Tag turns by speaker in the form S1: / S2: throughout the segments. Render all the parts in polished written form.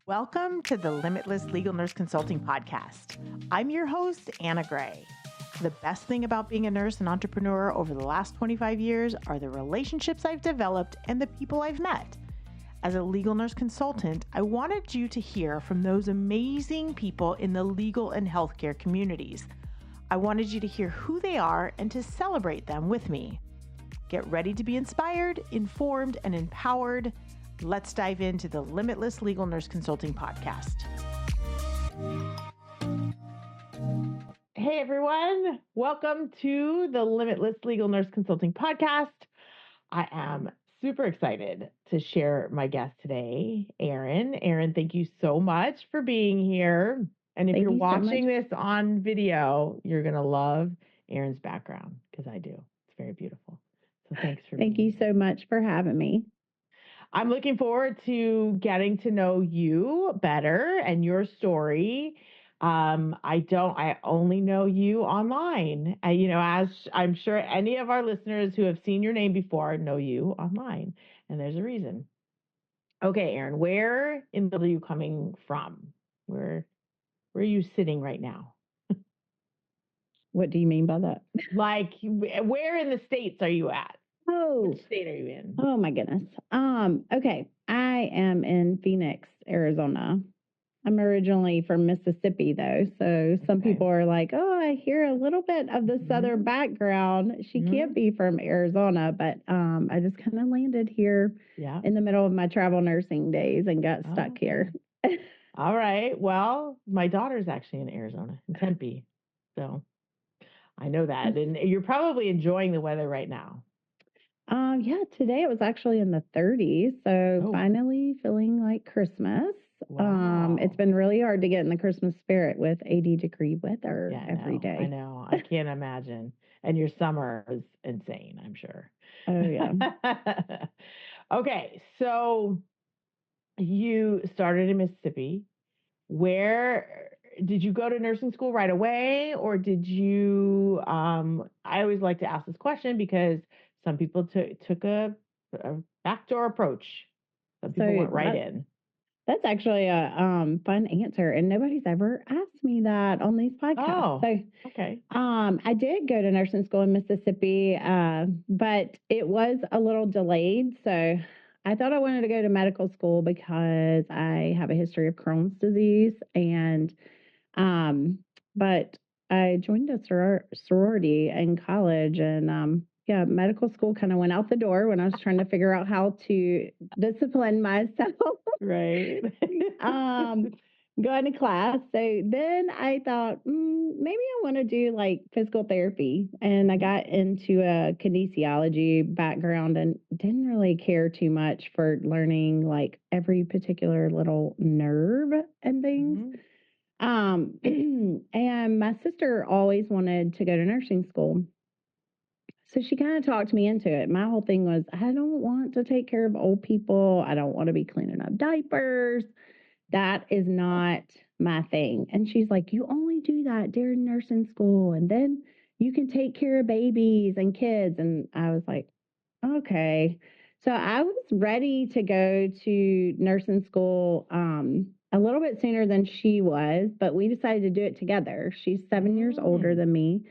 S1: Welcome to the Limitless Legal Nurse Consulting Podcast. I'm your host, Anna Gray. The best thing about being a nurse and entrepreneur over the last 25 years are the relationships I've developed and the people I've met. As a legal nurse consultant, I wanted you to hear from those amazing people in the legal and healthcare communities. I wanted you to hear who they are and to celebrate them with me. Get ready to be inspired, informed, and empowered. Let's dive into the Limitless Legal Nurse Consulting Podcast. Hey everyone, welcome to the Limitless Legal Nurse Consulting Podcast. I am super excited to share my guest today, Erin. Erin, thank you so much for being here. And if you're watching this on video, you're going to love Erin's background because I do. It's very beautiful. So thanks for
S2: Thank you so much for having me.
S1: I'm looking forward to getting to know you better and your story. I only know you online. As I'm sure any of our listeners who have seen your name before know you online, and there's a reason. Okay, Erin, where in the world are you coming from? Where are you sitting right now?
S2: What do you mean by that?
S1: Like, where in the States are you at?
S2: Oh,
S1: which state are you in?
S2: Oh my goodness. Okay. I am in Phoenix, Arizona. I'm originally from Mississippi though. So some people are like, oh, I hear a little bit of the Southern background. She can't be from Arizona, but I just kind of landed here in the middle of my travel nursing days and got stuck here.
S1: All right. Well, my daughter's actually in Arizona, in Tempe. So I know that. And you're probably enjoying the weather right now.
S2: Yeah, today it was actually in the 30s, so finally feeling like Christmas.
S1: Wow.
S2: It's been really hard to get in the Christmas spirit with 80-degree weather every day.
S1: I know. I can't imagine. And your summer is insane, I'm sure.
S2: Oh, yeah.
S1: Okay, so you started in Mississippi. Where did you go to nursing school right away, or did you? I always like to ask this question because some people took a backdoor approach. Some people went right in.
S2: That's actually a fun answer, and nobody's ever asked me that on these podcasts.
S1: Oh, okay.
S2: I did go to nursing school in Mississippi, but it was a little delayed. So I thought I wanted to go to medical school because I have a history of Crohn's disease, and but I joined a sorority in college, and medical school kind of went out the door when I was trying to figure out how to discipline myself.
S1: Right.
S2: Going to class. So then I thought, maybe I want to do like physical therapy. And I got into a kinesiology background and didn't really care too much for learning like every particular little nerve and things. And my sister always wanted to go to nursing school. So she kind of talked me into it. My whole thing was, I don't want to take care of old people. I don't want to be cleaning up diapers. That is not my thing. And she's like, you only do that during nursing school. And then you can take care of babies and kids. And I was like, okay. So I was ready to go to nursing school a little bit sooner than she was, but we decided to do it together. She's 7 years older than me.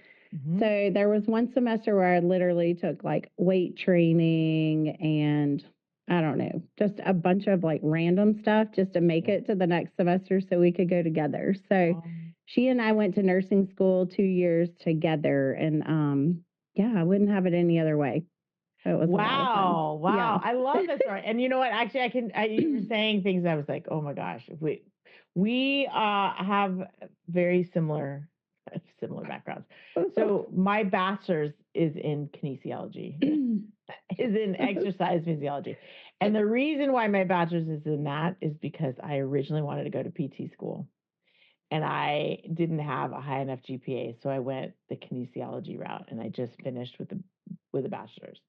S2: So there was one semester where I literally took like weight training and I don't know, just a bunch of like random stuff just to make it to the next semester so we could go together. So she and I went to nursing school 2 years together, and I wouldn't have it any other way. So it was
S1: wow.
S2: Yeah.
S1: I love this story. And you know what? Actually, you were saying things I was like, oh my gosh, we have very similar backgrounds. So my bachelor's is in kinesiology, is in exercise physiology. And the reason why my bachelor's is in that is because I originally wanted to go to PT school. And I didn't have a high enough GPA, so I went the kinesiology route, and I just finished with a bachelor's.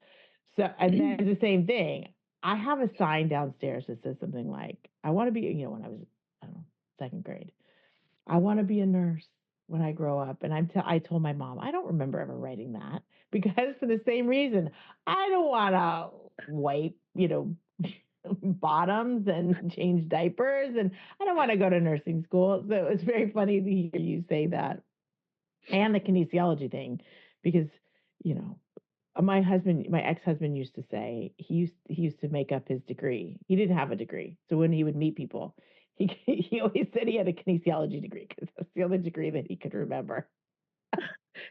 S1: So, and then it's the same thing. I have a sign downstairs that says something like, I want to be, when I was, I don't know, second grade, I want to be a nurse when I grow up. And I told my mom, I don't remember ever writing that because for the same reason, I don't want to wipe bottoms and change diapers, and I don't want to go to nursing school. So it's very funny to hear you say that, and the kinesiology thing, because you know my ex-husband used to say he used to make up his degree. He didn't have a degree, so when he would meet people, he always said he had a kinesiology degree because that's the only degree that he could remember.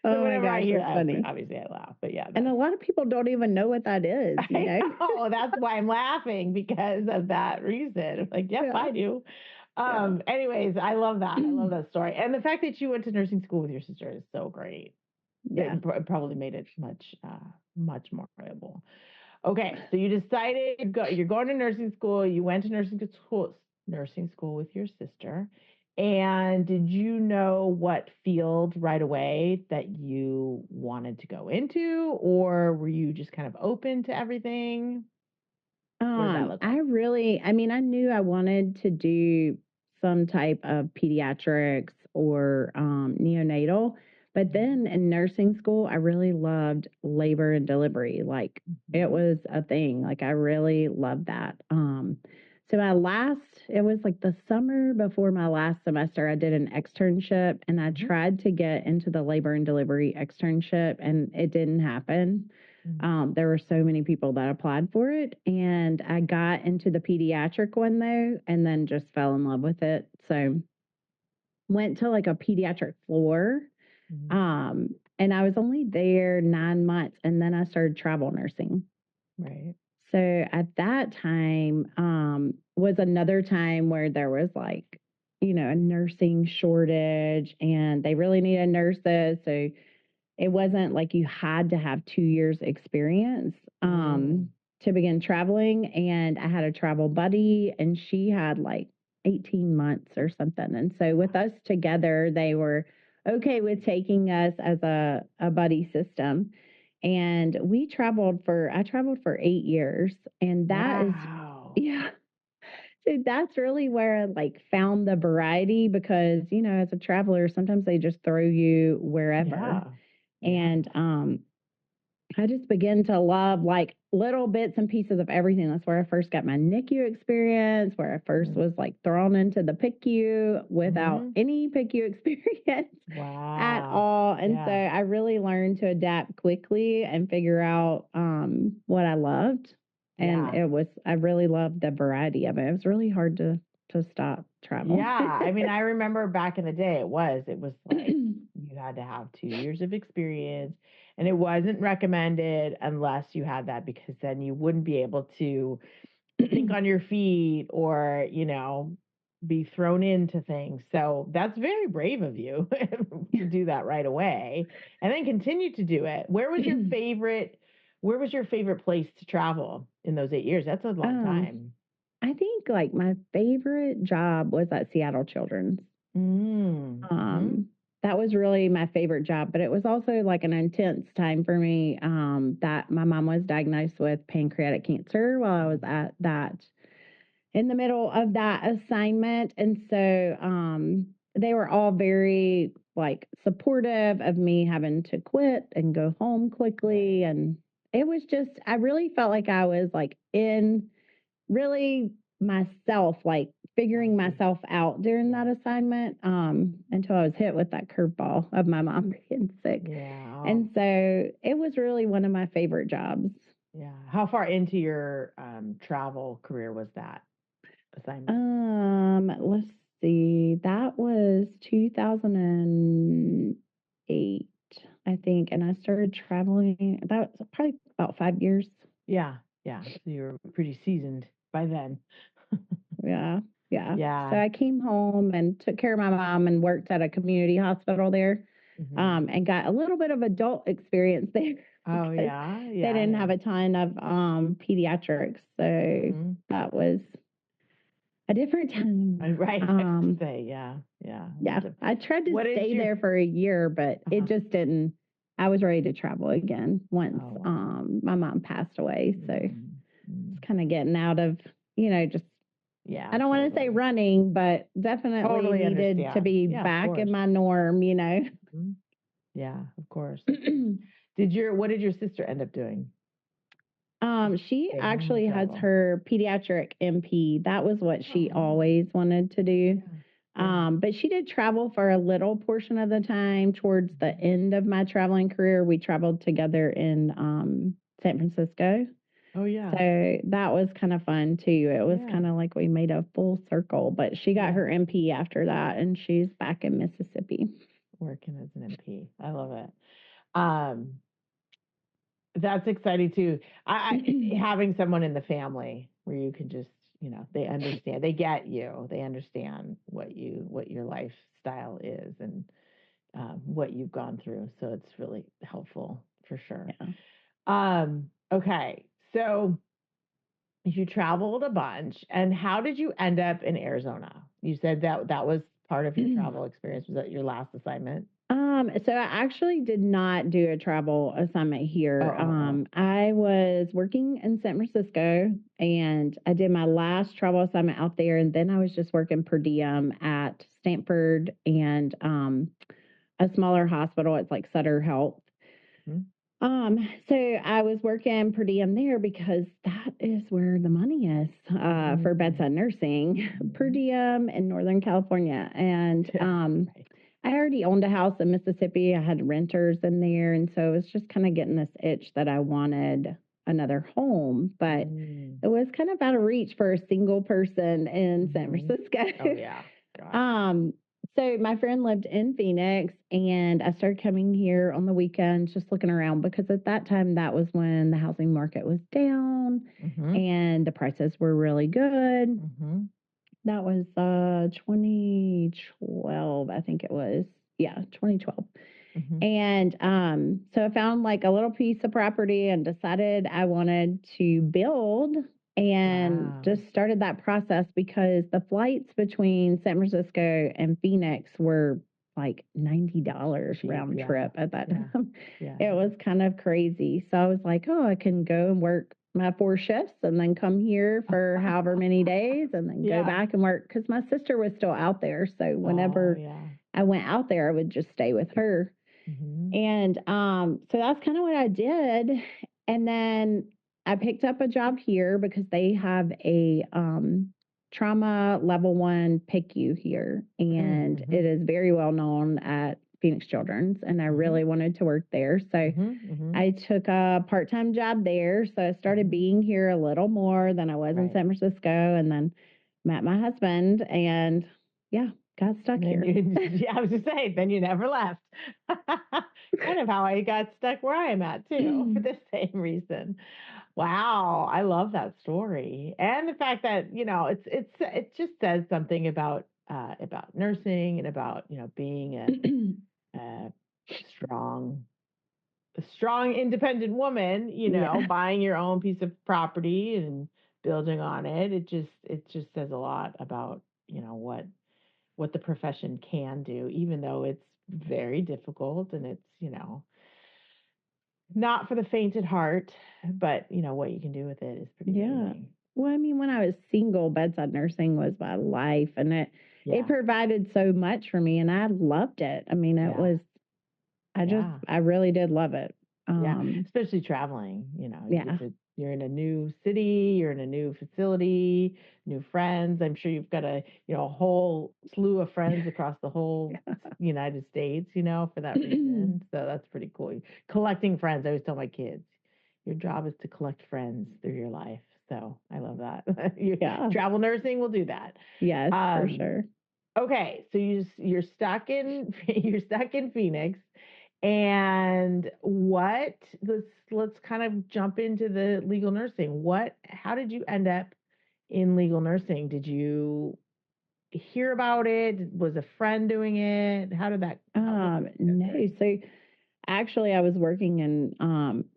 S1: So
S2: Oh my
S1: whenever I
S2: gosh,
S1: hear
S2: that's
S1: that,
S2: funny.
S1: obviously I laugh. But yeah,
S2: And a lot of people don't even know what that is, you
S1: I
S2: know?
S1: know. That's why I'm laughing, because of that reason. I'm like, yep,
S2: Yeah.
S1: I do.
S2: Yeah.
S1: Anyways, I love that. I love that story. And the fact that you went to nursing school with your sister is so great.
S2: Yeah.
S1: It probably made it much more enjoyable. Okay, so you decided you're going to nursing school. You went to nursing school with your sister. And did you know what field right away that you wanted to go into, or were you just kind of open to everything? What did that look like?
S2: I knew I wanted to do some type of pediatrics or neonatal, but then in nursing school, I really loved labor and delivery. Like it was a thing. Like I really loved that. So it was like the summer before my last semester, I did an externship and I tried to get into the labor and delivery externship and it didn't happen. There were so many people that applied for it, and I got into the pediatric one though, and then just fell in love with it. So went to like a pediatric floor, and I was only there 9 months, and then I started travel nursing.
S1: Right.
S2: So at that time, was another time where there was like, a nursing shortage, and they really needed nurses. So it wasn't like you had to have 2 years experience to begin traveling. And I had a travel buddy and she had like 18 months or something. And so with us together, they were okay with taking us as a buddy system. And I traveled for 8 years. And that is, yeah. So that's really where I like found the variety because, as a traveler, sometimes they just throw you wherever. And I just began to love like little bits and pieces of everything. That's where I first got my NICU experience, where I first was like thrown into the PICU without any PICU experience at all. And so I really learned to adapt quickly and figure out what I loved. And I really loved the variety of it. It was really hard to stop travel.
S1: Yeah. I mean, I remember back in the day, it was like you had to have 2 years of experience, and it wasn't recommended unless you had that, because then you wouldn't be able to think on your feet or, be thrown into things. So that's very brave of you to do that right away and then continue to do it. Where was your favorite place to travel in those 8 years? That's a long time.
S2: I think like my favorite job was at Seattle Children's. That was really my favorite job, but it was also like an intense time for me that my mom was diagnosed with pancreatic cancer while I was at that, in the middle of that assignment. And so they were all very like supportive of me having to quit and go home quickly. And it was just, I really felt like I was like in really myself, like figuring myself out during that assignment until I was hit with that curveball of my mom being sick.
S1: Yeah.
S2: And so it was really one of my favorite jobs.
S1: Yeah. How far into your travel career was that assignment?
S2: Let's see. That was 2008, I think. And I started traveling, that was probably about 5 years.
S1: Yeah. Yeah. So you were pretty seasoned by then.
S2: Yeah.
S1: Yeah.
S2: So I came home and took care of my mom and worked at a community hospital there and got a little bit of adult experience there.
S1: Oh, yeah.
S2: They didn't have a ton of pediatrics. So that was a different time.
S1: Right. I have to say, yeah.
S2: I tried to stay there for a year, but it just didn't. I was ready to travel again once my mom passed away. So it's kind of getting out of, just, I don't want to say running, but definitely needed to be back in my norm,
S1: Yeah, of course. What did your sister end up doing?
S2: She
S1: Stay home or
S2: actually has
S1: travel?
S2: her pediatric MP. That was what she always wanted to do. But she did travel for a little portion of the time. Towards the end of my traveling career, we traveled together in San Francisco.
S1: Oh, yeah.
S2: So that was kind of fun too. It was kind of like we made a full circle, but she got her MP after that and she's back in Mississippi.
S1: Working as an MP. I love it. That's exciting too. Having someone in the family where you can just, they understand, they get you, they understand what your lifestyle is and what you've gone through. So it's really helpful for sure. Okay. So you traveled a bunch, and how did you end up in Arizona? You said that was part of your travel experience. Was that your last assignment?
S2: So I actually did not do a travel assignment here. I was working in San Francisco and I did my last travel assignment out there. And then I was just working per diem at Stanford and a smaller hospital. It's like Sutter Health. So I was working per diem there because that is where the money is for bedside nursing, per diem in Northern California. And I already owned a house in Mississippi. I had renters in there. And so it was just kind of getting this itch that I wanted another home. But it was kind of out of reach for a single person in San Francisco.
S1: Oh, yeah. God.
S2: So my friend lived in Phoenix, and I started coming here on the weekends, just looking around, because at that time, that was when the housing market was down and the prices were really good. That was 2012, I think it was. Yeah, 2012. And so I found like a little piece of property and decided I wanted to build and just started that process because the flights between San Francisco and Phoenix were like $90 round trip at that time. It was kind of crazy. So I was like, oh, I can go and work my 4 shifts and then come here for however many days and then go back and work, because my sister was still out there. So whenever I went out there, I would just stay with her. And so that's kind of what I did. And then I picked up a job here because they have a trauma level 1 PICU here. And it is very well known at Phoenix Children's. And I really wanted to work there. So I took a part-time job there. So I started being here a little more than I was in San Francisco, and then met my husband and got stuck here.
S1: I was just saying, then you never left. Kind of how I got stuck where I am at too, for the same reason. Wow, I love that story, and the fact that it just says something about nursing and about being a strong, independent woman. Buying your own piece of property and building on it. It just says a lot about what the profession can do, even though it's very difficult and it's, not for the faint at heart, but what you can do with it is pretty amazing.
S2: Well, I mean, when I was single, bedside nursing was my life, and it provided so much for me, and I loved it. I mean, it was, I really did love it.
S1: Especially traveling, you're in a new city, you're in a new facility, new friends. I'm sure you've got a whole slew of friends across the whole United States, for that reason. So that's pretty cool. Collecting friends. I always tell my kids, your job is to collect friends through your life. So I love that. Travel nursing will do that.
S2: Yes, for sure.
S1: Okay, so you're stuck in Phoenix. And let's kind of jump into the legal nursing. How did you end up in legal nursing? Did you hear about it? Was a friend doing it? How did that?
S2: No. So actually, I was working in,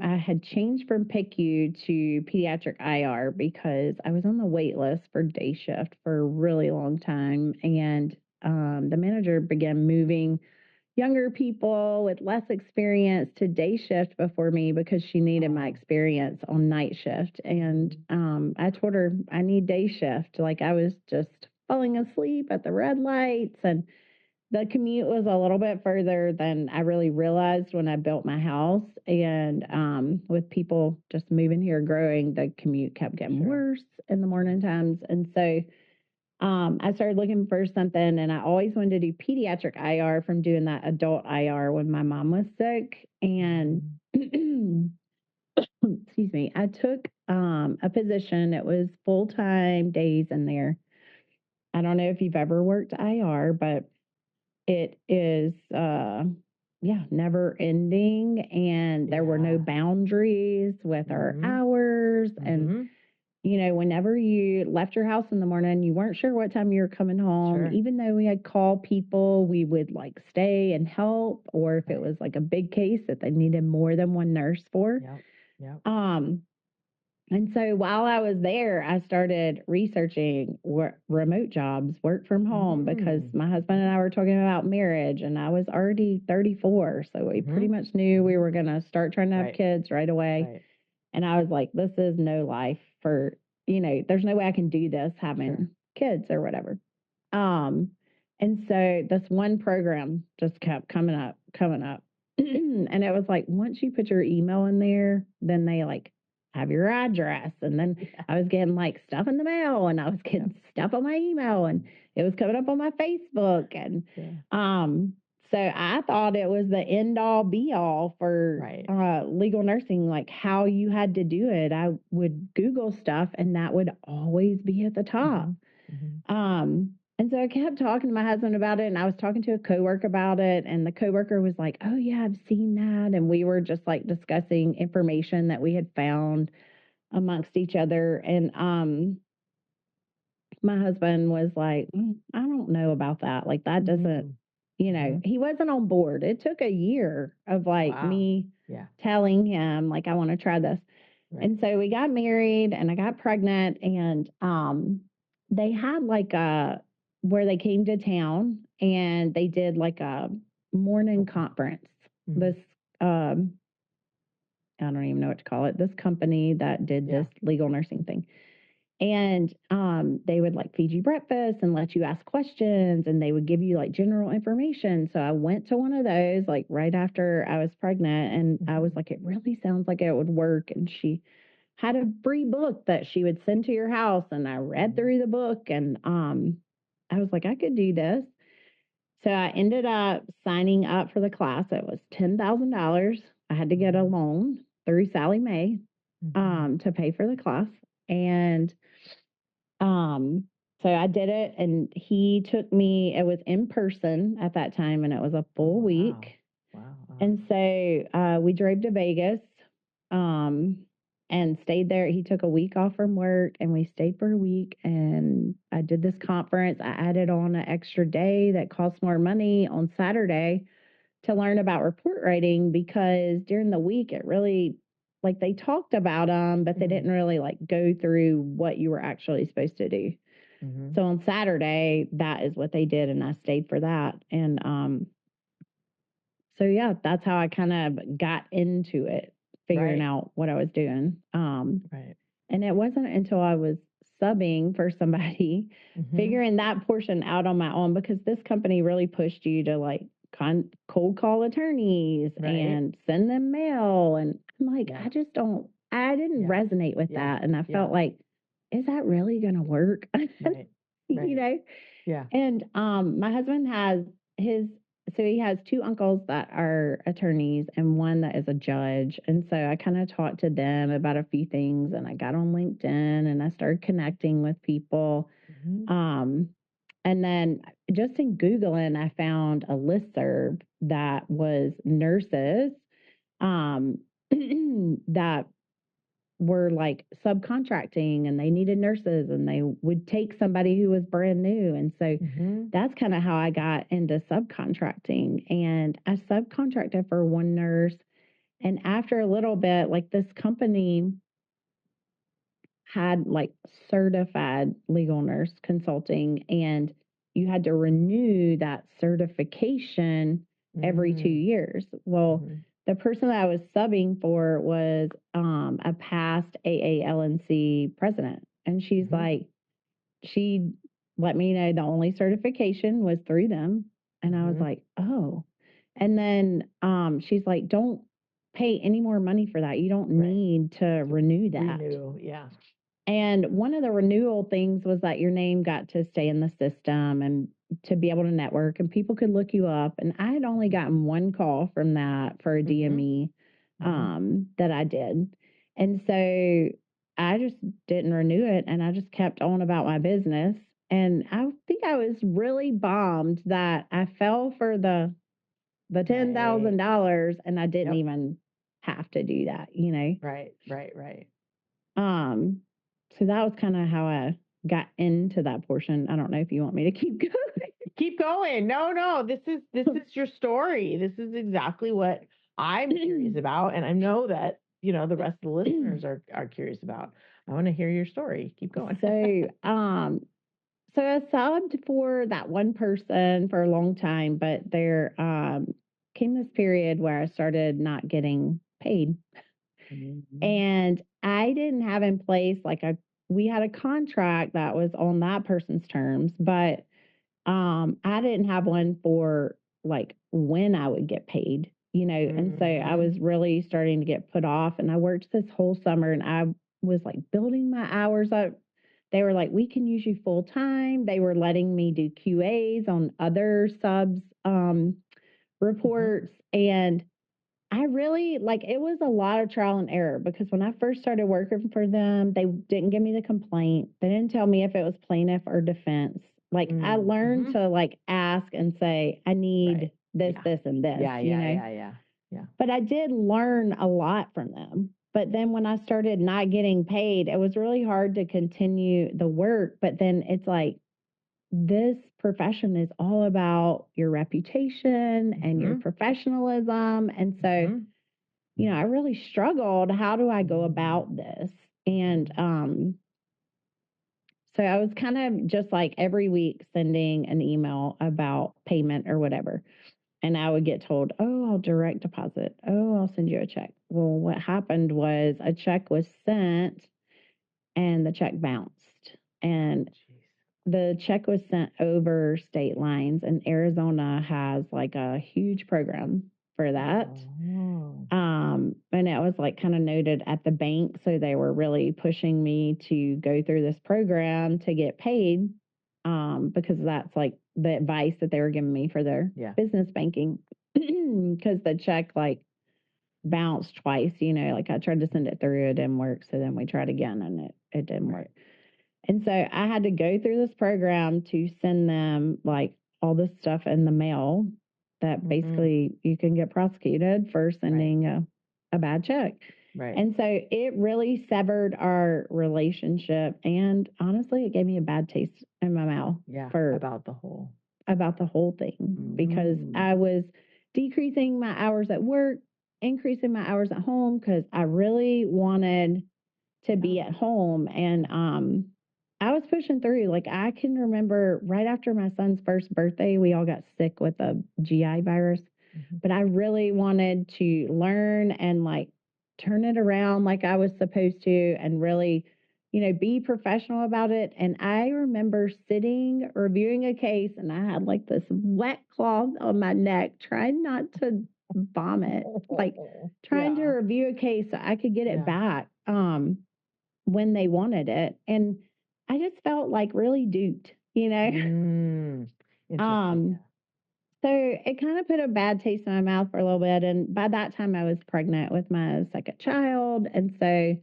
S2: I had changed from PICU to pediatric IR because I was on the wait list for day shift for a really long time. And the manager began moving younger people with less experience to day shift before me because she needed my experience on night shift. And I told her I need day shift. Like I was just falling asleep at the red lights. And the commute was a little bit further than I really realized when I built my house. And with people just moving here, growing, the commute kept getting worse in the morning times. And so I started looking for something, and I always wanted to do pediatric IR from doing that adult IR when my mom was sick. And excuse me, I took a position. It was full-time days in there. I don't know if you've ever worked IR, but it is, never ending. And there were no boundaries with our hours. And, whenever you left your house in the morning, you weren't sure what time you were coming home. Even though we had called people, we would like stay and help, or if it was like a big case that they needed more than one nurse for. And so while I was there, I started researching remote jobs, work from home, because my husband and I were talking about marriage, and I was already 34. So we pretty much knew we were going to start trying to have kids right away. And I was like, this is no life for, there's no way I can do this having kids or whatever. And so this one program just kept coming up. And it was like, once you put your email in there, then they like have your address. And then I was getting like stuff in the mail, and I was getting stuff on my email, and it was coming up on my Facebook. And so I thought it was the end all be all for legal nursing, like how you had to do it. I would Google stuff, and that would always be at the top. And so I kept talking to my husband about it, and I was talking to a coworker about it, and the coworker was like, oh yeah, I've seen that. And we were just like discussing information that we had found amongst each other. And my husband was like, I don't know about that. Like that doesn't, he wasn't on board. It took a year of like me telling him like, I want to try this. And so we got married, and I got pregnant, and they had like where they came to town, and they did like a morning conference. This, I don't even know what to call it. This company that did this legal nursing thing. And they would like feed you breakfast and let you ask questions, and they would give you like general information. So I went to one of those like right after I was pregnant, and I was like, it really sounds like it would work. And she had a free book that she would send to your house, and I read through the book, and I was like, I could do this. So I ended up signing up for the class. It was $10,000. I had to get a loan through Sally Mae to pay for the class. And so I did it, and he took me, it was in person at that time, and it was a full week. And so we drove to Vegas and stayed there. He took a week off from work, and we stayed for a week, and I did this conference. I added on an extra day that cost more money on Saturday to learn about report writing, because during the week it really, like, they talked about them, but they didn't really like go through what you were actually supposed to do. So on Saturday, that is what they did, and I stayed for that. And so yeah, that's how I kind of got into it, figuring out what I was doing. And it wasn't until I was subbing for somebody, figuring that portion out on my own, because this company really pushed you to like cold call attorneys and send them mail. And I'm like, I didn't resonate with that. And I felt like, is that really going to work? You know? And my husband has so he has two uncles that are attorneys and one that is a judge. And so I kind of talked to them about a few things, and I got on LinkedIn, and I started connecting with people. And then just in Googling, I found a listserv that was nurses that were like subcontracting, and they needed nurses, and they would take somebody who was brand new. And so that's kind of how I got into subcontracting. And I subcontracted for one nurse. And after a little bit, like, this company had like certified legal nurse consulting, and you had to renew that certification every 2 years. Well, the person that I was subbing for was a past AALNC president. And she's like, she let me know the only certification was through them. And I was like, oh. And then she's like, don't pay any more money for that. You don't need to renew that.
S1: Yeah.
S2: And one of the renewal things was that your name got to stay in the system and to be able to network and people could look you up. And I had only gotten one call from that for a DME that I did. And so I just didn't renew it and I just kept on about my business. And I think I was really bummed that I fell for the $10,000 and I didn't even have to do that, you know?
S1: Right.
S2: So that was kind of how I got into that portion. I don't know if you want me to keep going.
S1: Keep going. No, this is your story. This is exactly what I'm curious about. And I know that, you know, the rest of the listeners are curious about. I want to hear your story. Keep going.
S2: So I subbed for that one person for a long time, but there came this period where I started not getting paid. And I didn't have in place we had a contract that was on that person's terms, but I didn't have one for like when I would get paid, you know. And so I was really starting to get put off, and I worked this whole summer and I was like building my hours up. They were like, we can use you full time. They were letting me do QAs on other subs reports. And I really it was a lot of trial and error because when I first started working for them, they didn't give me the complaint. They didn't tell me if it was plaintiff or defense. I learned to ask and say, I need this, this, and this.
S1: Yeah.
S2: But I did learn a lot from them. But then when I started not getting paid, it was really hard to continue the work. But then it's like, this profession is all about your reputation and your professionalism. And so, you know, I really struggled. How do I go about this? And so I was kind of just like every week sending an email about payment or whatever. And I would get told, oh, I'll direct deposit. Oh, I'll send you a check. Well, what happened was a check was sent and the check bounced. And the check was sent over state lines, and Arizona has like a huge program for that. And it was like kind of noted at the bank. So they were really pushing me to go through this program to get paid because that's like the advice that they were giving me for their business banking. Because the check bounced twice, you know, I tried to send it through, it didn't work. So then we tried again and it didn't work. And so I had to go through this program to send them all this stuff in the mail that basically you can get prosecuted for sending a bad check. Right. And so it really severed our relationship. And honestly, it gave me a bad taste in my mouth
S1: about the whole
S2: thing because I was decreasing my hours at work, increasing my hours at home because I really wanted to be at home. And I was pushing through. I can remember right after my son's first birthday, we all got sick with a GI virus. But I really wanted to learn and turn it around like I was supposed to and really, you know, be professional about it. And I remember sitting, reviewing a case, and I had this wet cloth on my neck, trying not to vomit, trying to review a case so I could get it back when they wanted it. And I just felt really duped, you know? So it kind of put a bad taste in my mouth for a little bit. And by that time I was pregnant with my second child. And so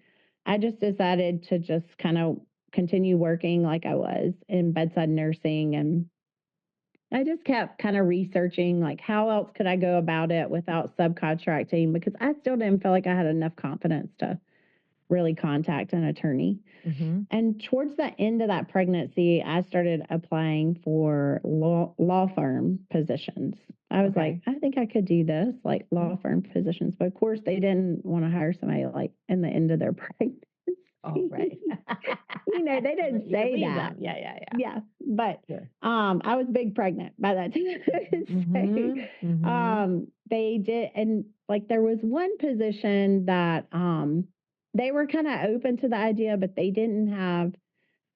S2: I just decided to just kind of continue working like I was in bedside nursing. And I just kept kind of researching how else could I go about it without subcontracting, because I still didn't feel like I had enough confidence to really contact an attorney. And towards the end of that pregnancy, I started applying for law firm positions. I was I think I could do this, law firm positions. But of course, they didn't want to hire somebody in the end of their pregnancy.
S1: Oh, right.
S2: You know, they didn't say that.
S1: Them. Yeah.
S2: But I was big pregnant by that time. They did, and there was one position that they were kind of open to the idea, but they didn't have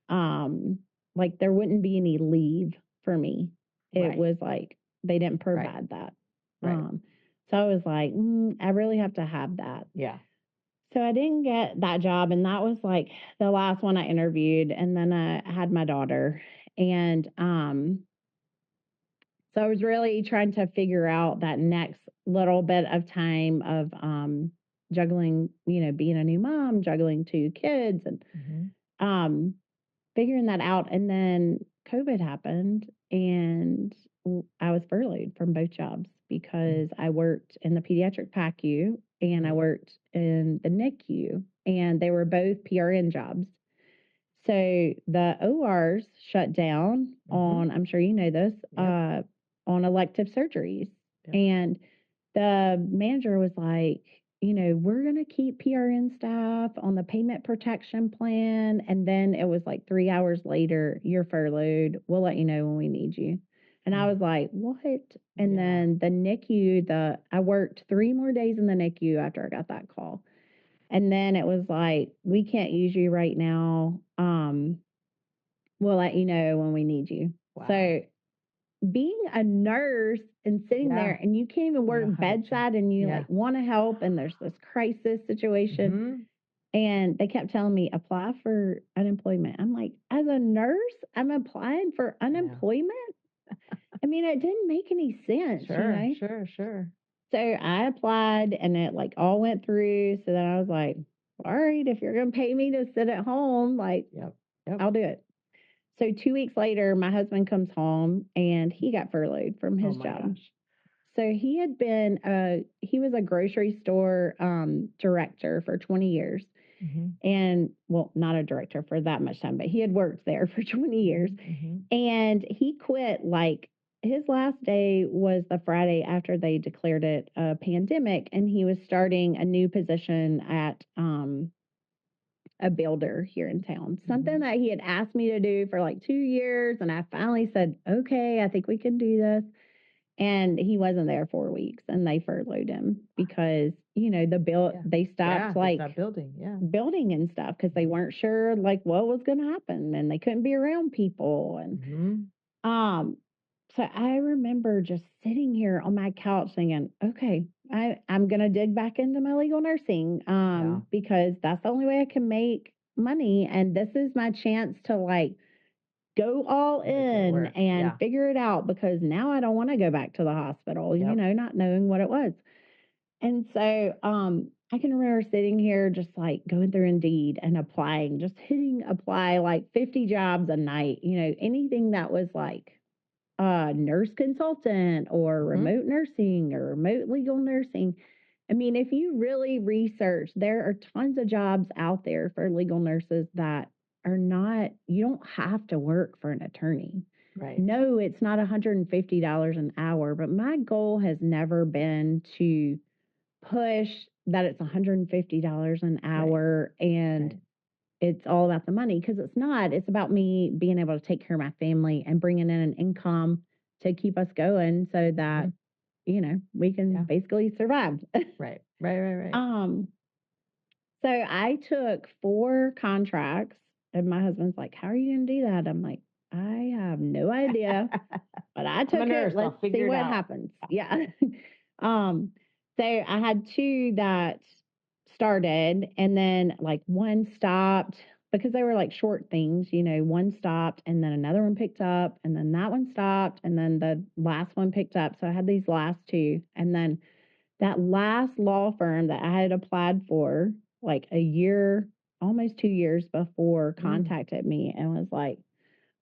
S2: there wouldn't be any leave for me. It was they didn't provide that.
S1: Right.
S2: So I was like, I really have to have that.
S1: Yeah.
S2: So I didn't get that job, and that was like the last one I interviewed, and then I had my daughter, and so I was really trying to figure out that next little bit of time of juggling, being a new mom, juggling 2 kids, and figuring that out. And then COVID happened, and I was furloughed from both jobs because I worked in the pediatric PACU and I worked in the NICU, and they were both PRN jobs. So the ORs shut down on, I'm sure you know this, on elective surgeries. And the manager was like, we're going to keep PRN staff on the payment protection plan. And then it was like 3 hours later, you're furloughed. We'll let you know when we need you. And I was like, what? And then the NICU, I worked 3 more days in the NICU after I got that call. And then it was like, we can't use you right now. We'll let you know when we need you. Wow. So being a nurse and sitting there, and you can't even work bedside, and you like want to help, and there's this crisis situation. And they kept telling me, apply for unemployment. I'm like, as a nurse, I'm applying for unemployment? I mean, it didn't make any sense.
S1: Sure.
S2: So I applied, and it like all went through. So then I was like, all right, if you're going to pay me to sit at home, like, I'll do it. So 2 weeks later, my husband comes home, and he got furloughed from his job. Gosh. So he had been, he was a grocery store director for 20 years. And, well, not a director for that much time, but he had worked there for 20 years. And he quit, like, his last day was the Friday after they declared it a pandemic, and he was starting a new position at a builder here in town, something that he had asked me to do for like 2 years. And I finally said, okay, I think we can do this. And he wasn't there 4 weeks, and they furloughed him because, they stopped building and stuff because they weren't sure like what was going to happen, and they couldn't be around people. And, so I remember just sitting here on my couch thinking, okay, I'm going to dig back into my legal nursing because that's the only way I can make money. And this is my chance to like go all in and figure it out, because now I don't want to go back to the hospital, not knowing what it was. And so I can remember sitting here just like going through Indeed and applying, just hitting apply like 50 jobs a night, anything that was like nurse consultant or remote nursing or remote legal nursing. I mean, if you really research, there are tons of jobs out there for legal nurses that are not, you don't have to work for an attorney.
S1: Right.
S2: No, it's not $150 an hour, but my goal has never been to push that it's $150 an hour and it's all about the money, because it's not. It's about me being able to take care of my family and bringing in an income to keep us going so that, we can basically survive.
S1: Right.
S2: So I took 4 contracts, and my husband's like, how are you going to do that? I'm like, I have no idea, but I took it. Let's see what happens. Yeah. So I had 2 that started, and then like one stopped because they were like short things, one stopped, and then another one picked up, and then that one stopped, and then the last one picked up. So I had these last 2, and then that last law firm that I had applied for like a year, almost 2 years before, contacted me and was like,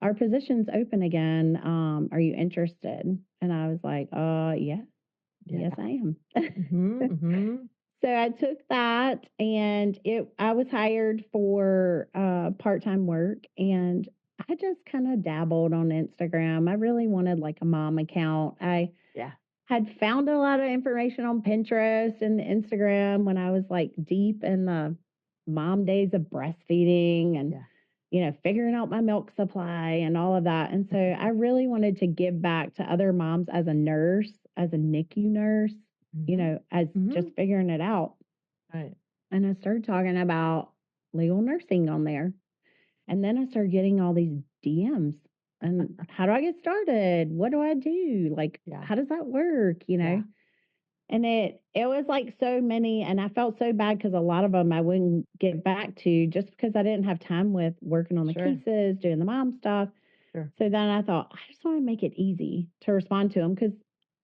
S2: our position's open again. Are you interested? And I was like, yes, I am. So I took that, and I was hired for part-time work, and I just kind of dabbled on Instagram. I really wanted like a mom account. I had found a lot of information on Pinterest and Instagram when I was like deep in the mom days of breastfeeding and, figuring out my milk supply and all of that. And so I really wanted to give back to other moms as a nurse, as a NICU nurse, as just figuring it out.
S1: Right.
S2: And I started talking about legal nursing on there. And then I started getting all these DMs And how do I get started? What do I do? Like, how does that work? You know?
S1: Yeah.
S2: And it was like so many, and I felt so bad because a lot of them I wouldn't get back to just because I didn't have time with working on the cases, doing the mom stuff.
S1: Sure.
S2: So then I thought, I just want to make it easy to respond to them because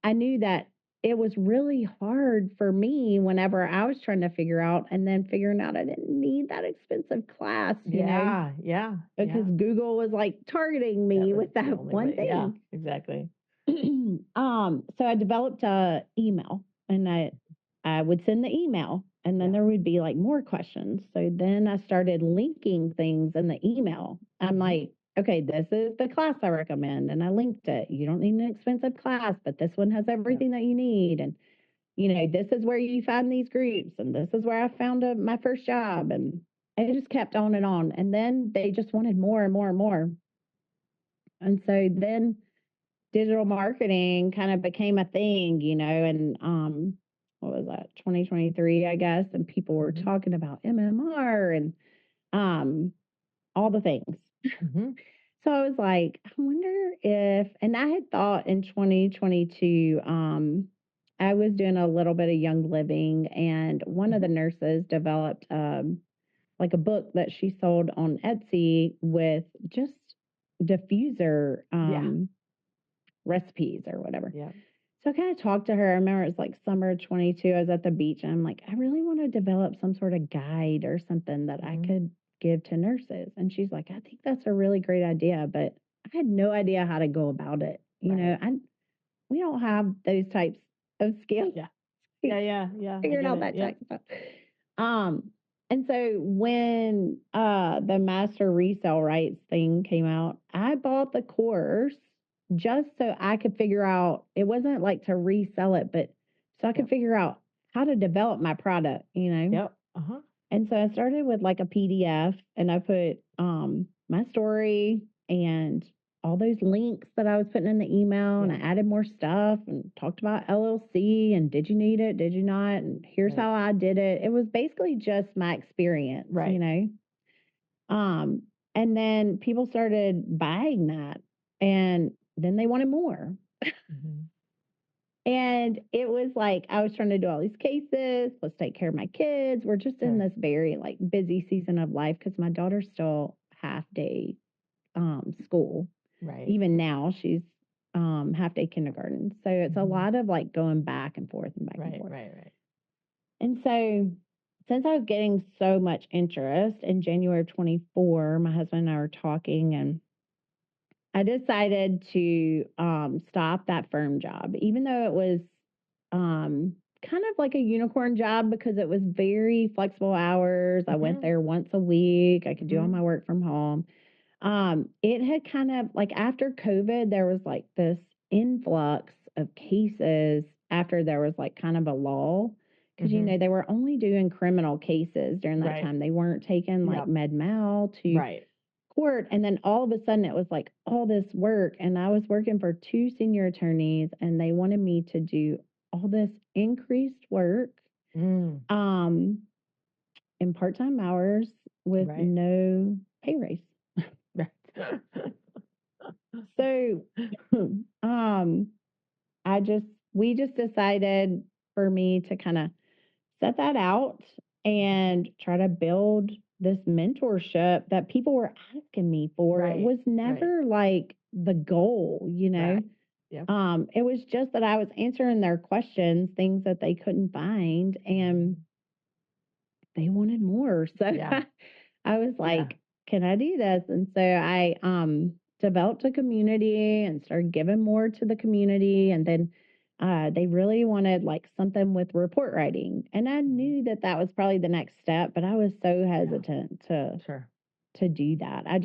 S2: I knew that it was really hard for me whenever I was trying to figure out and then figuring out I didn't need that expensive class, you know?
S1: Yeah.
S2: Because Google was like targeting me with that one thing.
S1: Yeah, exactly.
S2: So I developed a email and I would send the email and then there would be like more questions. So then I started linking things in the email. I'm like, okay, this is the class I recommend. And I linked it. You don't need an expensive class, but this one has everything that you need. And, you know, this is where you find these groups. And this is where I found my first job. And it just kept on and on. And then they just wanted more and more and more. And so then digital marketing kind of became a thing, you know, and what was that, 2023, I guess, and people were talking about MMR and all the things. So I was like, I wonder if, and I had thought in 2022, I was doing a little bit of Young Living, and one of the nurses developed like a book that she sold on Etsy with just diffuser recipes or whatever.
S1: Yeah.
S2: So I kind of talked to her. I remember it was like summer 22. I was at the beach and I'm like, I really want to develop some sort of guide or something that I could give to nurses. And she's like, I think that's a really great idea, but I had no idea how to go about it. You know, we don't have those types of skills.
S1: Yeah.
S2: Figuring out that type of stuff. And so when the master resale rights thing came out, I bought the course just so I could figure out, it wasn't like to resell it, but so I could figure out how to develop my product, you know? And so I started with like a PDF and I put my story and all those links that I was putting in the email and I added more stuff and talked about LLC and did you need it? Did you not? And here's how I did it. It was basically just my experience, you know? And then people started buying that and then they wanted more. And it was like, I was trying to do all these cases, let's take care of my kids. We're just in this very like busy season of life because my daughter's still half day school. Even now she's half day kindergarten. So it's a lot of like going back and forth and back and forth. And so since I was getting so much interest in January of 24, my husband and I were talking and I decided to stop that firm job, even though it was kind of like a unicorn job because it was very flexible hours. I went there once a week. I could do all my work from home. It had kind of like after COVID, there was like this influx of cases after there was like kind of a lull. Because, you know, they were only doing criminal cases during that time. They weren't taking like med mal to court. And then all of a sudden it was like all this work. And I was working for 2 senior attorneys and they wanted me to do all this increased work in part-time hours with no pay raise. So we just decided for me to kind of set that out and try to build this mentorship that people were asking me for. It was never like the goal, you know. It was just that I was answering their questions, things that they couldn't find, and they wanted more. So I was like, can I do this? And so I developed a community and started giving more to the community. And then they really wanted like something with report writing. And I knew that that was probably the next step, but I was so hesitant to do that. I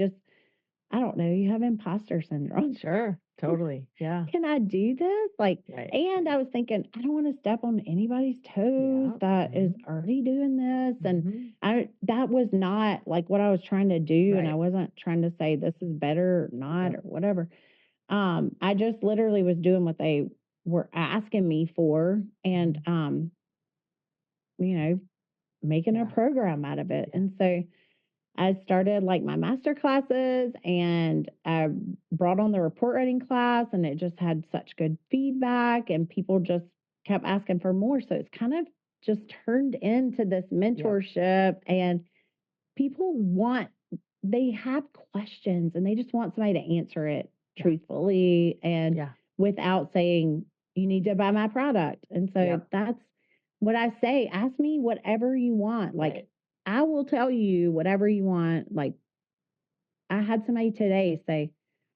S2: don't know, you have imposter syndrome.
S1: Sure, totally. Yeah.
S2: Can I do this? Like, and I was thinking, I don't want to step on anybody's toes that is already doing this. And that was not like what I was trying to do. And I wasn't trying to say this is better or not or whatever. I just literally was doing what they were asking me for and, you know, making a program out of it. And so I started like my master classes, and I brought on the report writing class, and it just had such good feedback, and people just kept asking for more. So it's kind of just turned into this mentorship, and people they have questions, and they just want somebody to answer it truthfully and without saying, you need to buy my product. And so that's what I say. Ask me whatever you want. Like, I will tell you whatever you want. Like, I had somebody today say,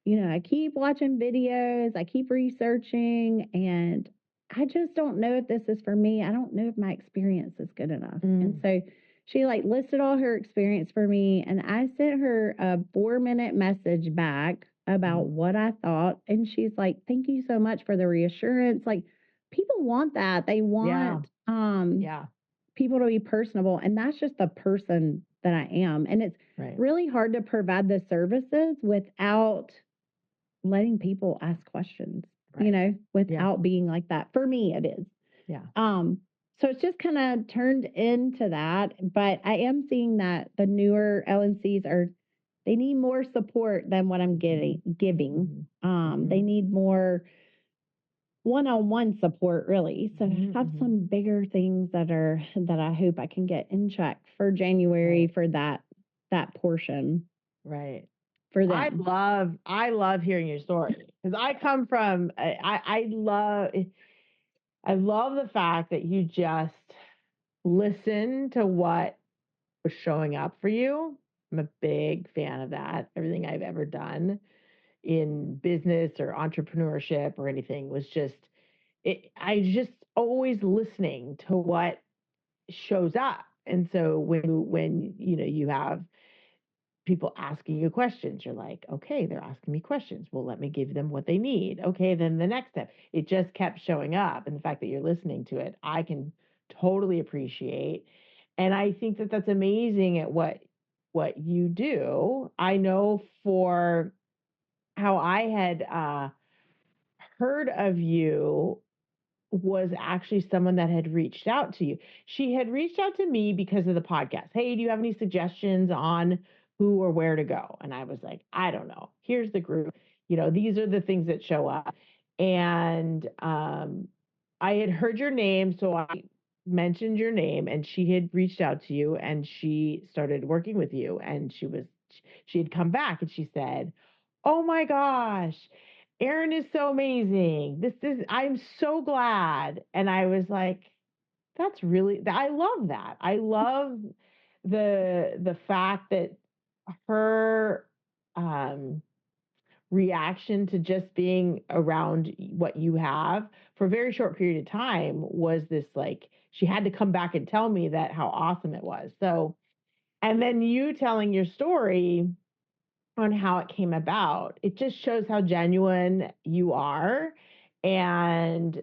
S2: I keep watching videos, I keep researching, and I just don't know if this is for me. I don't know if my experience is good enough. And so she like listed all her experience for me, and I sent her a 4-minute message back about what I thought. And she's like, thank you so much for the reassurance. Like, people want that. They want people to be personable. And that's just the person that I am. And it's really hard to provide the services without letting people ask questions, without being like that. For me, it is. So it's just kind of turned into that. But I am seeing that the newer LNCs they need more support than what I'm giving. They need more one-on-one support, really. So I have some bigger things that I hope I can get in check for January for that portion.
S1: Right.
S2: For them.
S1: I love hearing your story, because I come from I love the fact that you just listen to what was showing up for you. I'm a big fan of that. Everything I've ever done in business or entrepreneurship or anything was just I just always listening to what shows up. And so when you have people asking you questions, you're like, okay, they're asking me questions. Well, let me give them what they need. Okay, then the next step. It just kept showing up. And the fact that you're listening to it, I can totally appreciate. And I think that that's amazing at what you do. I know for how I had heard of you was actually someone that had reached out to you. She had reached out to me because of the podcast. Hey, do you have any suggestions on who or where to go? And I was like, I don't know. Here's the group. These are the things that show up. And I had heard your name, so I mentioned your name, and she had reached out to you, and she started working with you, and she had come back, and she said, oh my gosh, Erin is so amazing. I'm so glad. And I was like, I love that. I love the fact that her reaction to just being around what you have for a very short period of time was this, like, she had to come back and tell me that how awesome it was. So, and then you telling your story on how it came about, it just shows how genuine you are, and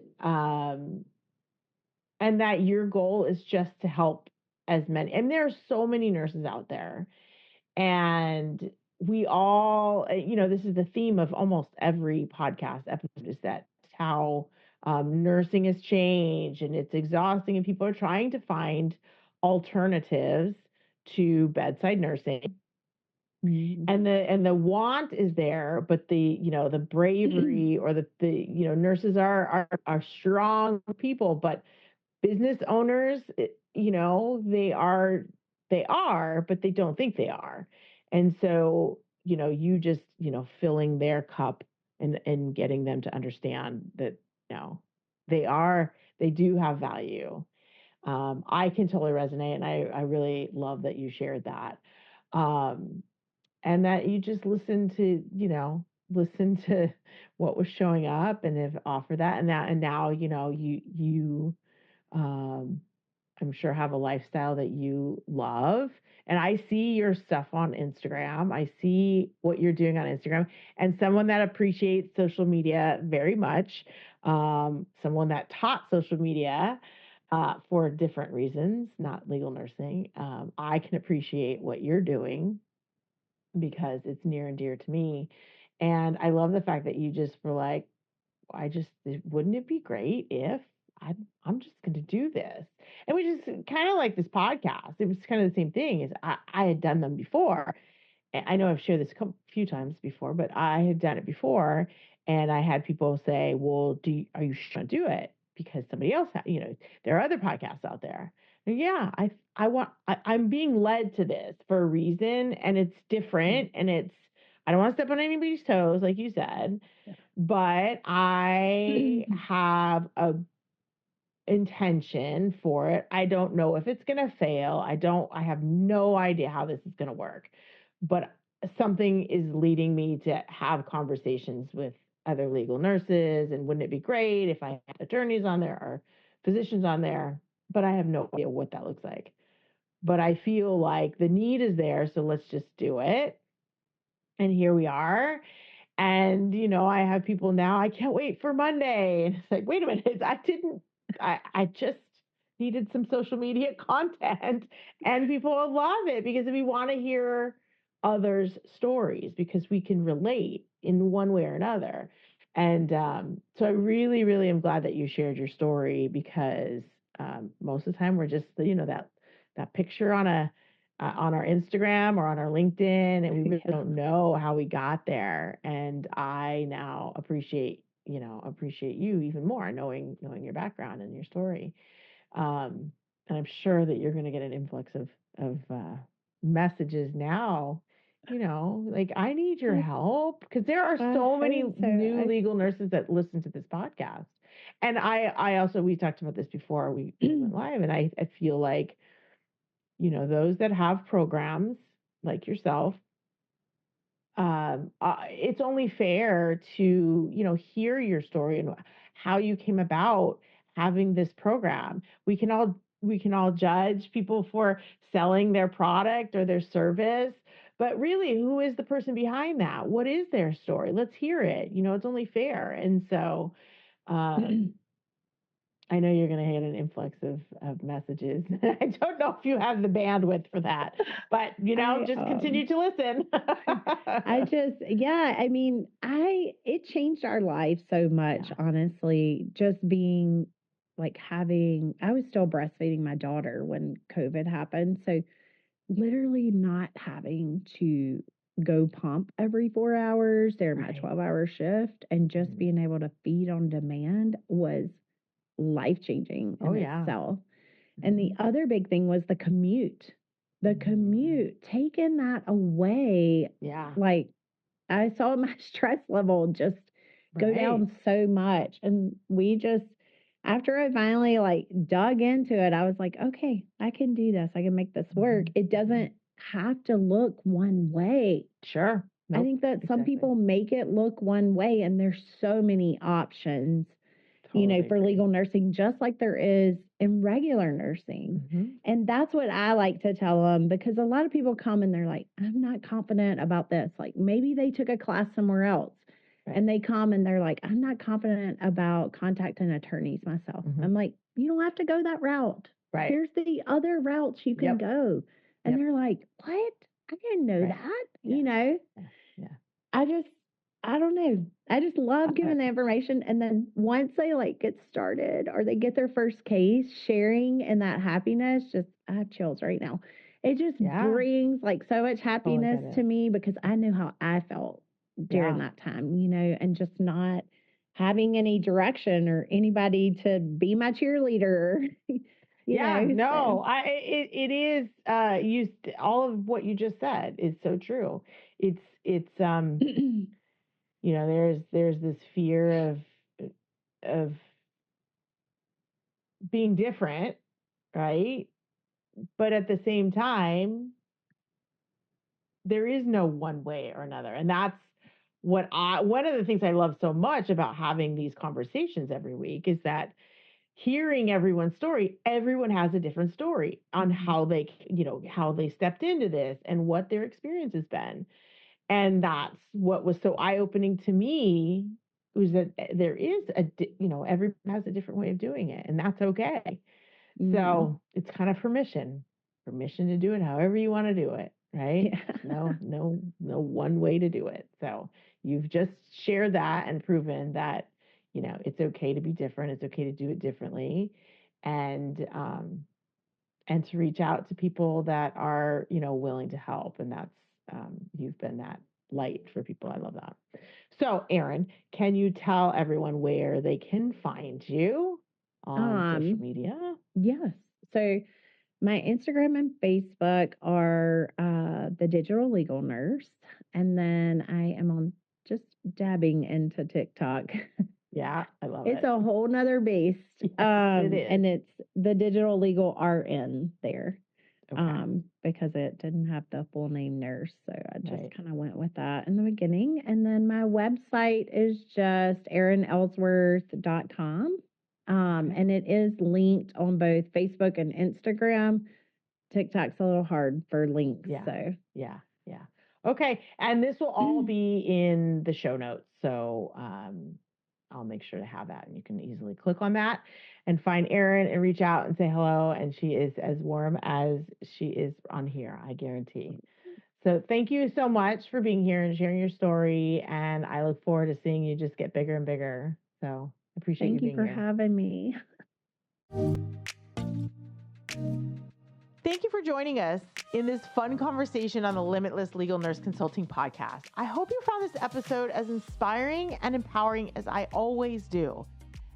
S1: that your goal is just to help as many. And there are so many nurses out there, and we all, this is the theme of almost every podcast episode, is that how nursing has changed, and it's exhausting, and people are trying to find alternatives to bedside nursing. And the want is there, but the bravery or the nurses are strong people, but business owners, they are, but they don't think they are. And so, you just, filling their cup and getting them to understand that, they do have value. I can totally resonate, and I really love that you shared that. And that you just listen to what was showing up, and have offered that, and now you I'm sure have a lifestyle that you love. And I see your stuff on Instagram. I see what you're doing on Instagram, and someone that appreciates social media very much, someone that taught social media for different reasons, not legal nursing. I can appreciate what you're doing because it's near and dear to me. And I love the fact that you just were like, wouldn't it be great if I'm just going to do this. And we just kind of like this podcast. It was kind of the same thing. Is I had done them before. And I know I've shared this a few times before, but I had done it before, and I had people say, "Well, are you sure to do it?" Because somebody else, there are other podcasts out there. And yeah, I'm being led to this for a reason, and it's different, and I don't want to step on anybody's toes, like you said, but I have a intention for it. I don't know if it's going to fail. I have no idea how this is going to work, but something is leading me to have conversations with other legal nurses. And wouldn't it be great if I had attorneys on there or physicians on there? But I have no idea what that looks like. But I feel like the need is there. So let's just do it. And here we are. And, I have people now, I can't wait for Monday. And it's like, wait a minute, I just needed some social media content, and people will love it because we want to hear others' stories because we can relate in one way or another. And so I really, really am glad that you shared your story because most of the time we're just, that picture on our Instagram or on our LinkedIn, and we really don't know how we got there. And I now appreciate you even more, knowing your background and your story. And I'm sure that you're going to get an influx of messages now. Like, I need your help, because there are so many new legal nurses that listen to this podcast. And I also, we talked about this before we went live, and I feel like, those that have programs like yourself, it's only fair to, hear your story and how you came about having this program. We can all judge people for selling their product or their service, but really, who is the person behind that? What is their story? Let's hear it. It's only fair. And so, I know you're going to get an influx of messages. I don't know if you have the bandwidth for that, but, just continue to listen.
S2: It changed our life so much, honestly, just being like I was still breastfeeding my daughter when COVID happened. So literally not having to go pump every 4 hours during my 12-hour shift and just being able to feed on demand was life-changing in itself. And the other big thing was the commute. Taking that away. Yeah. Like, I saw my stress level just go down so much. And after I finally dug into it, I was like, okay, I can do this. I can make this work. It doesn't have to look one way.
S1: Sure.
S2: Nope, I think that some people make it look one way, and there's so many options. Totally for legal nursing, just like there is in regular nursing. Mm-hmm. And that's what I like to tell them, because a lot of people come and they're like, I'm not confident about this. Like, maybe they took a class somewhere else and they come and they're like, I'm not confident about contacting attorneys myself. Mm-hmm. I'm like, you don't have to go that route. Right. Here's the other routes you can go. And they're like, what? I didn't know that. Yeah. I don't know. I just love giving the information. And then once they get started or they get their first case, sharing and that happiness, I have chills right now. It just brings so much happiness to me, because I know how I felt during that time, and just not having any direction or anybody to be my cheerleader.
S1: It is, all of what you just said is so true. It's there's this fear of being different, right? But at the same time, there is no one way or another. And that's one of the things I love so much about having these conversations every week is that hearing everyone's story, everyone has a different story on how they stepped into this and what their experience has been. And that's what was so eye-opening to me, was that there is everyone has a different way of doing it, and that's okay. Mm-hmm. So it's kind of permission to do it however you want to do it, right? Yeah. No one way to do it. So you've just shared that and proven that, it's okay to be different. It's okay to do it differently. And to reach out to people that are, willing to help. And that's, you've been that light for people. I love that. So, Erin, can you tell everyone where they can find you on social media?
S2: Yes. So my Instagram and Facebook are the Digital Legal Nurse. And then I am on just dabbing into TikTok.
S1: Yeah, I love it.
S2: It's a whole nother beast.
S1: Yes, it is.
S2: And it's the Digital Legal RN there.
S1: Okay.
S2: Because it didn't have the full name nurse. So I just kind of went with that in the beginning. And then my website is just erinellsworth.com. And it is linked on both Facebook and Instagram. TikTok's a little hard for links.
S1: Yeah.
S2: So
S1: Yeah. Okay. And this will all be in the show notes. So I'll make sure to have that, and you can easily click on that and find Erin and reach out and say hello. And she is as warm as she is on here, I guarantee. So thank you so much for being here and sharing your story. And I look forward to seeing you just get bigger and bigger. So I appreciate you being here.
S2: Thank you for having me.
S1: Thank you for joining us in this fun conversation on the Limitless Legal Nurse Consulting Podcast. I hope you found this episode as inspiring and empowering as I always do.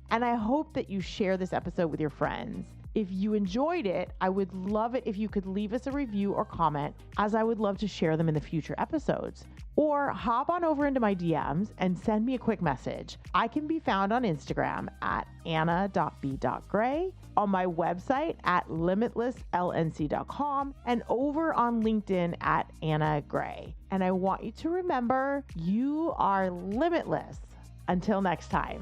S1: And I hope that you share this episode with your friends. If you enjoyed it, I would love it if you could leave us a review or comment, as I would love to share them in the future episodes. Or hop on over into my DMs and send me a quick message. I can be found on Instagram at anna.b.gray, on my website at limitlesslnc.com, and over on LinkedIn at anna.gray. And I want you to remember, you are limitless. Until next time.